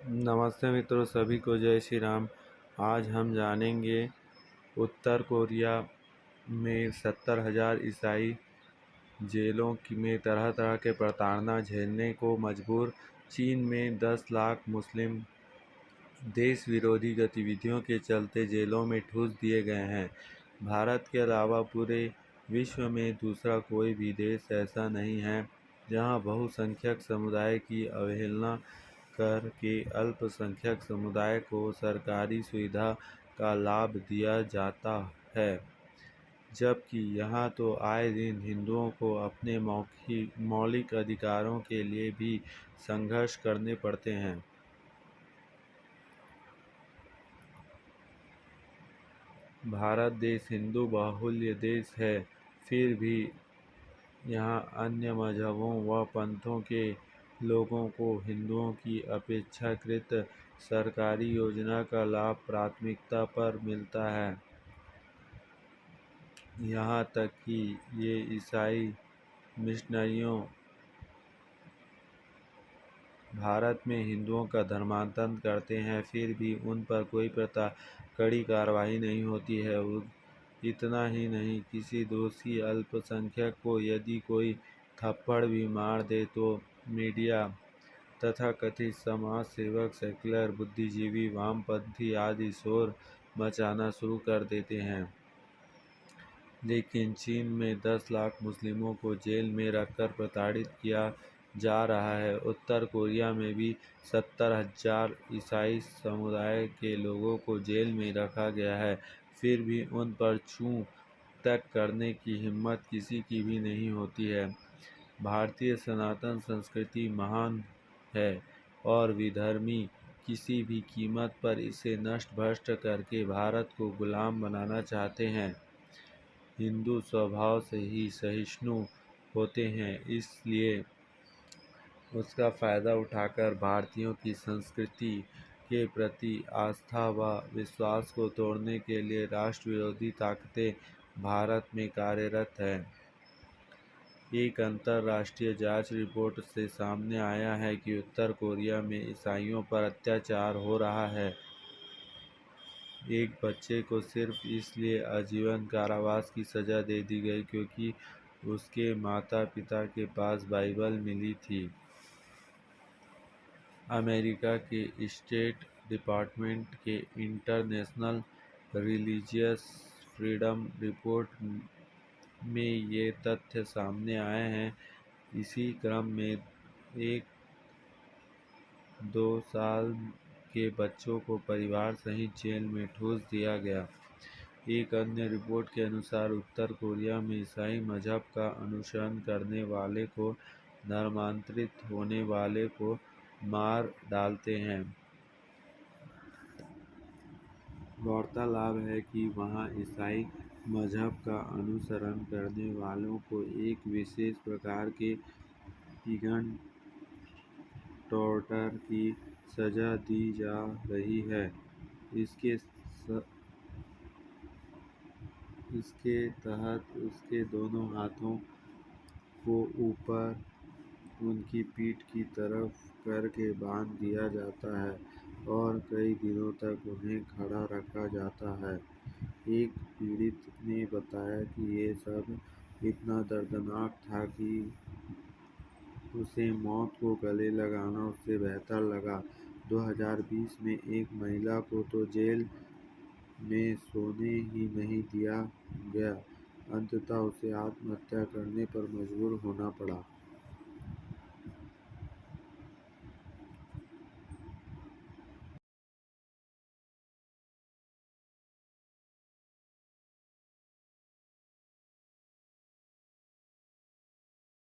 नमस्ते मित्रों, सभी को जय श्री राम। आज हम जानेंगे उत्तर कोरिया में 70,000 ईसाई जेलों में तरह तरह के प्रताड़ना झेलने को मजबूर। चीन में 10 लाख मुस्लिम देश विरोधी गतिविधियों के चलते जेलों में ठूस दिए गए हैं। भारत के अलावा पूरे विश्व में दूसरा कोई भी देश ऐसा नहीं है जहां बहुसंख्यक समुदाय की अवहेलना करके अल्पसंख्यक समुदाय को सरकारी सुविधा का लाभ दिया जाता है, जबकि यहाँ तो आए दिन हिंदुओं को अपने मौलिक अधिकारों के लिए भी संघर्ष करने पड़ते हैं। भारत देश हिंदू बाहुल्य देश है, फिर भी यहाँ अन्य मजहबों व पंथों के लोगों को हिंदुओं की अपेक्षाकृत सरकारी योजना का लाभ प्राथमिकता पर मिलता है। यहाँ तक कि ये ईसाई मिशनरियों भारत में हिंदुओं का धर्मांतरण करते हैं, फिर भी उन पर कोई कड़ी कार्रवाई नहीं होती है। इतना ही नहीं, किसी दोषी अल्पसंख्यक को यदि कोई थप्पड़ भी मार दे तो मीडिया तथा कथित समाज सेवक, सेक्युलर बुद्धिजीवी, वामपंथी आदि शोर मचाना शुरू कर देते हैं। लेकिन चीन में 10 लाख मुस्लिमों को जेल में रखकर प्रताड़ित किया जा रहा है। उत्तर कोरिया में भी 70,000 ईसाई समुदाय के लोगों को जेल में रखा गया है, फिर भी उन पर छू तक करने की हिम्मत किसी की भी नहीं होती है। भारतीय सनातन संस्कृति महान है और विधर्मी किसी भी कीमत पर इसे नष्ट भ्रष्ट करके भारत को गुलाम बनाना चाहते हैं। हिंदू स्वभाव से ही सहिष्णु होते हैं, इसलिए उसका फ़ायदा उठाकर भारतीयों की संस्कृति के प्रति आस्था व विश्वास को तोड़ने के लिए राष्ट्र विरोधी ताकतें भारत में कार्यरत हैं। एक अंतर्राष्ट्रीय जांच रिपोर्ट से सामने आया है कि उत्तर कोरिया में ईसाइयों पर अत्याचार हो रहा है। एक बच्चे को सिर्फ इसलिए आजीवन कारावास की सज़ा दे दी गई क्योंकि उसके माता पिता के पास बाइबल मिली थी। अमेरिका के स्टेट डिपार्टमेंट के इंटरनेशनल रिलीजियस फ्रीडम रिपोर्ट में ये तथ्य सामने आए हैं। इसी क्रम में 1-2 साल के बच्चों को परिवार सहित जेल में ठूस दिया गया। एक अन्य रिपोर्ट के अनुसार उत्तर कोरिया में ईसाई मजहब का अनुसरण करने वाले को धर्मांतरित होने वाले को मार डालते हैं। गौरतलब है कि वहाँ ईसाई मजहब का अनुसरण करने वालों को एक विशेष प्रकार के पिगन टॉर्चर की सज़ा दी जा रही है। इसके तहत उसके दोनों हाथों को ऊपर उनकी पीठ की तरफ करके बांध दिया जाता है और कई दिनों तक उन्हें खड़ा रखा जाता है। एक पीड़ित ने बताया कि ये सब इतना दर्दनाक था कि उसे मौत को गले लगाना उससे बेहतर लगा। 2020 में एक महिला को तो जेल में सोने ही नहीं दिया गया, अंततः उसे आत्महत्या करने पर मजबूर होना पड़ा।